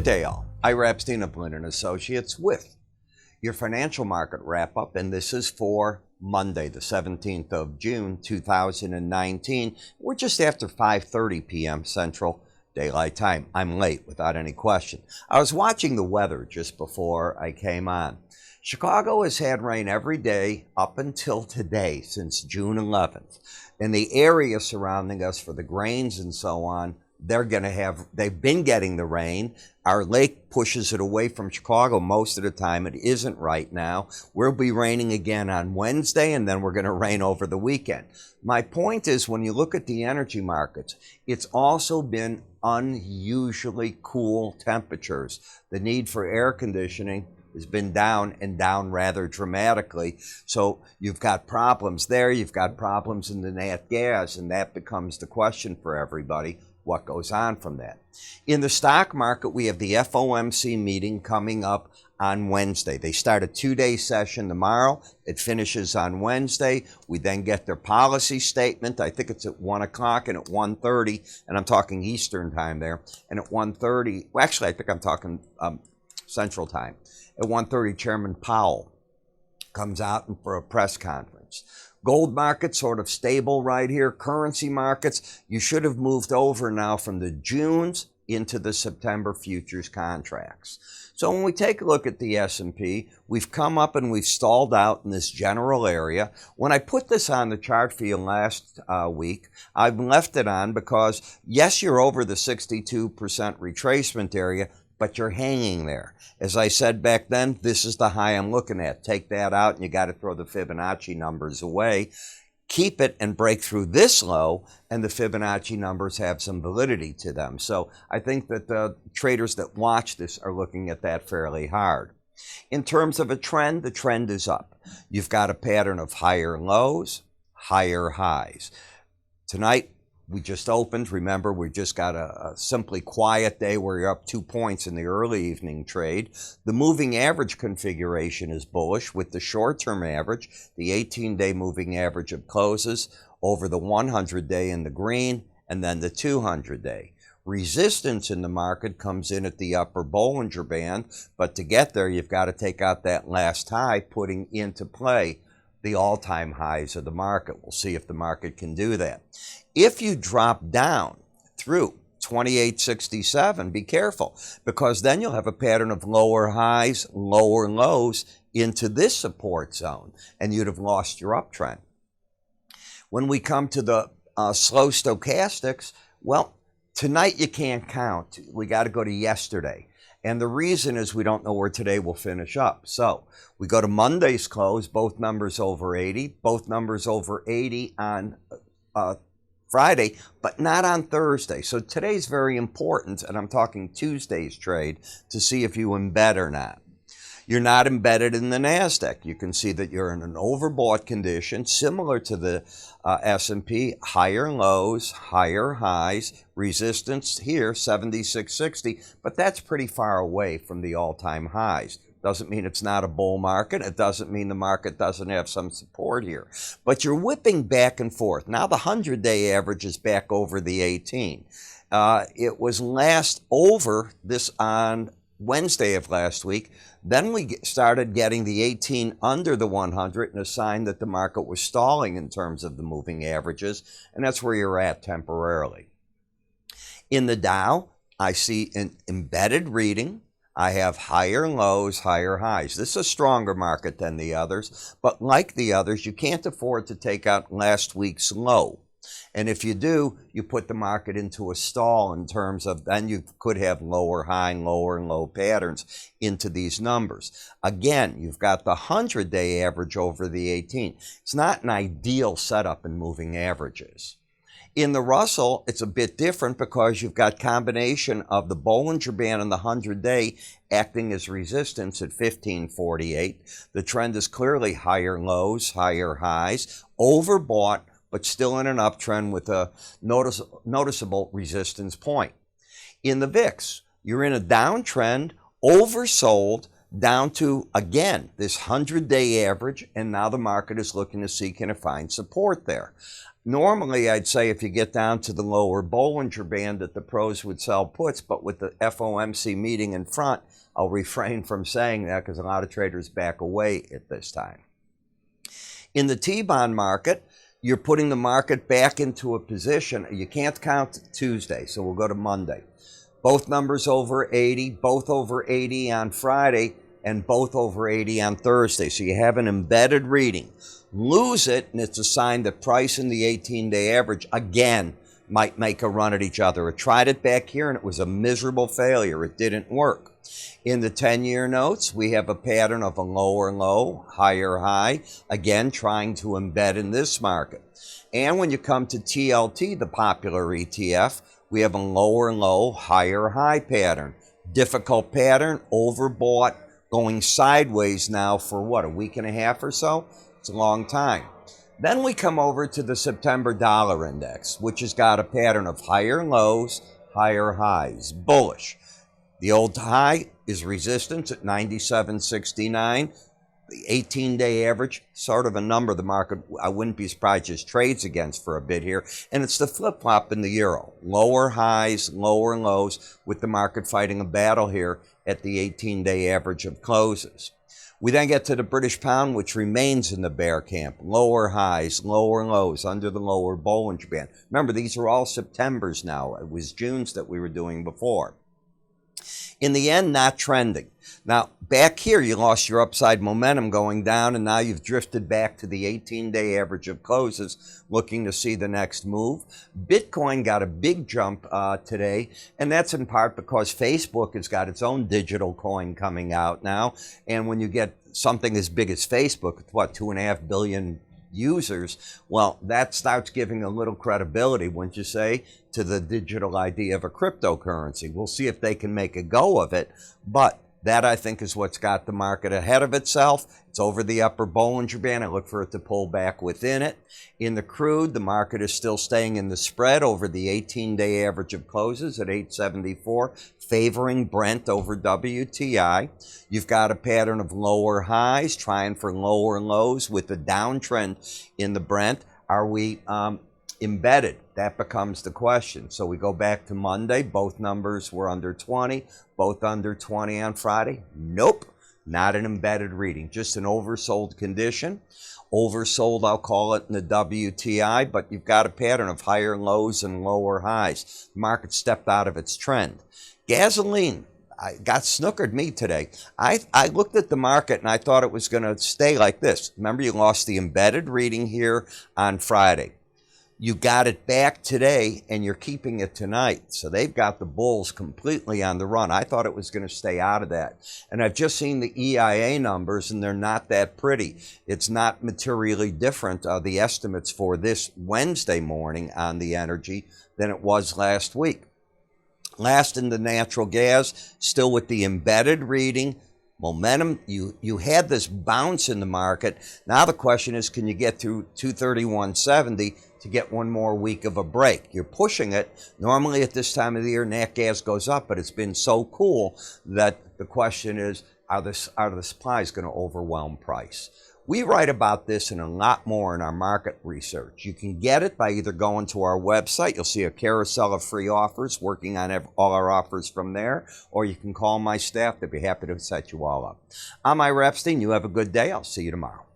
day all. Ira Epstein of Linn Associates with your financial market wrap-up, and this is for Monday, the 17th of June, 2019. We're just after 5:30 p.m. Central Daylight Time. I'm late without any question. I was watching the weather just before I came on. Chicago has had rain every day up until today, since June 11th. In the area surrounding us for the grains and so on, they've been getting the rain. Our lake pushes it away from Chicago most of the time. It isn't right now. We'll be raining again on Wednesday, and then we're going to rain over the weekend. My point is, when you look at the energy markets, it's also been unusually cool temperatures. The need for air conditioning has been down, and down rather dramatically. So you've got problems there. You've got problems in the nat gas, and that becomes the question for everybody. What goes on from that? In the stock market, we have the FOMC meeting coming up on Wednesday. They start a two-day session tomorrow. It finishes on Wednesday. We then get their policy statement. I think it's at 1 o'clock and at 1:30, and I'm talking Eastern time there. And at 1:30, well, actually, I think I'm talking Central time. At 1:30, Chairman Powell comes out for a press conference. Gold market sort of stable right here. Currency markets, you should have moved over now from the June's into the September futures contracts. So when we take a look at the S&P, we've come up and we've stalled out in this general area. When I put this on the chart for you last week, I've left it on because, yes, you're over the 62% retracement area, but you're hanging there. As I said back then, this is the high I'm looking at. Take that out, and you got to throw the Fibonacci numbers away. Keep it and break through this low, and the Fibonacci numbers have some validity to them. So I think that the traders that watch this are looking at that fairly hard. In terms of a trend, the trend is up. You've got a pattern of higher lows, higher highs. Tonight, we just opened. Remember, we just got a simply quiet day where you're up 2 points in the early evening trade. The moving average configuration is bullish with the short-term average, the 18-day moving average of closes over the 100-day in the green, and then the 200-day. Resistance in the market comes in at the upper Bollinger Band, but to get there, you've got to take out that last high, putting into play the all-time highs of the market. We'll see if the market can do that. If you drop down through 2867, be careful, because then you'll have a pattern of lower highs, lower lows into this support zone, and you'd have lost your uptrend. When we come to the slow stochastics, well, tonight you can't count. We got to go to yesterday. And the reason is we don't know where today will finish up. So we go to Monday's close, both numbers over 80, both numbers over 80 on Friday, but not on Thursday. So today's very important, and I'm talking Tuesday's trade, to see if you embed or not. You're not embedded in the NASDAQ. You can see that you're in an overbought condition, similar to the S&P, higher lows, higher highs, resistance here, 7660, but that's pretty far away from the all-time highs. Doesn't mean it's not a bull market. It doesn't mean the market doesn't have some support here. But you're whipping back and forth. Now the 100-day average is back over the 18. It was last over this on Wednesday of last week. Then we started getting the 18 under the 100, and a sign that the market was stalling in terms of the moving averages, and that's where you're at temporarily. In the Dow, I see an embedded reading. I have higher lows, higher highs. This is a stronger market than the others, but like the others, you can't afford to take out last week's low. And if you do, you put the market into a stall in terms of, then you could have lower high and low patterns into these numbers. Again, you've got the 100-day average over the 18. It's not an ideal setup in moving averages. In the Russell, it's a bit different because you've got combination of the Bollinger Band and the 100-day acting as resistance at 1548. The trend is clearly higher lows, higher highs, overbought, but still in an uptrend with a noticeable resistance point. In the VIX, you're in a downtrend, oversold, down to, again, this 100-day average, and now the market is looking to see can it find support there. Normally, I'd say if you get down to the lower Bollinger Band that the pros would sell puts, but with the FOMC meeting in front, I'll refrain from saying that because a lot of traders back away at this time. In the T-bond market, you're putting the market back into a position. You can't count Tuesday, so we'll go to Monday. Both numbers over 80, both over 80 on Friday, and both over 80 on Thursday. So you have an embedded reading. Lose it, and it's a sign that price and the 18-day average, again, might make a run at each other. I tried it back here, and it was a miserable failure. It didn't work. In the 10-year notes, we have a pattern of a lower low, higher high, again, trying to embed in this market. And when you come to TLT, the popular ETF, we have a lower low, higher high pattern. Difficult pattern, overbought, going sideways now for what, a week and a half or so? It's a long time. Then we come over to the September dollar index, which has got a pattern of higher lows, higher highs, bullish. The old high is resistance at 97.69. The 18-day average, sort of a number the market, I wouldn't be surprised, just trades against for a bit here. And it's the flip-flop in the euro. Lower highs, lower lows, with the market fighting a battle here at the 18-day average of closes. We then get to the British pound, which remains in the bear camp. Lower highs, lower lows, under the lower Bollinger Band. Remember, these are all Septembers now. It was June's that we were doing before. In the end, not trending. Now, back here, you lost your upside momentum going down, and now you've drifted back to the 18-day average of closes, looking to see the next move. Bitcoin got a big jump today, and that's in part because Facebook has got its own digital coin coming out now, and when you get something as big as Facebook, what, 2.5 billion users, well, that starts giving a little credibility, wouldn't you say, to the digital idea of a cryptocurrency. We'll see if they can make a go of it, but that, I think, is what's got the market ahead of itself. It's over the upper Bollinger Band. I look for it to pull back within it. In the crude, the market is still staying in the spread over the 18-day average of closes at 874, favoring Brent over WTI. You've got a pattern of lower highs, trying for lower lows with a downtrend in the Brent. Are we embedded? That becomes the question. So we go back to Monday. Both numbers were under 20, both under 20 on Friday. Nope, not an embedded reading, just an oversold condition. Oversold, I'll call it, in the WTI, but you've got a pattern of higher lows and lower highs. The market stepped out of its trend. Gasoline, I got snookered me today. I looked at the market and I thought it was going to stay like this. Remember, you lost the embedded reading here on Friday. You got it back today, and you're keeping it tonight. So they've got the bulls completely on the run. I thought it was going to stay out of that. And I've just seen the EIA numbers, and they're not that pretty. It's not materially different, the estimates for this Wednesday morning on the energy, than it was last week. Last in the natural gas, still with the embedded reading. Momentum, you had this bounce in the market. Now the question is, can you get through 231.70 to get one more week of a break? You're pushing it. Normally at this time of the year, nat gas goes up, but it's been so cool that the question is, are the supplies going to overwhelm price? We write about this and a lot more in our market research. You can get it by either going to our website. You'll see a carousel of free offers, working on all our offers from there, or you can call my staff. They'd be happy to set you all up. I'm Ira Epstein. You have a good day. I'll see you tomorrow.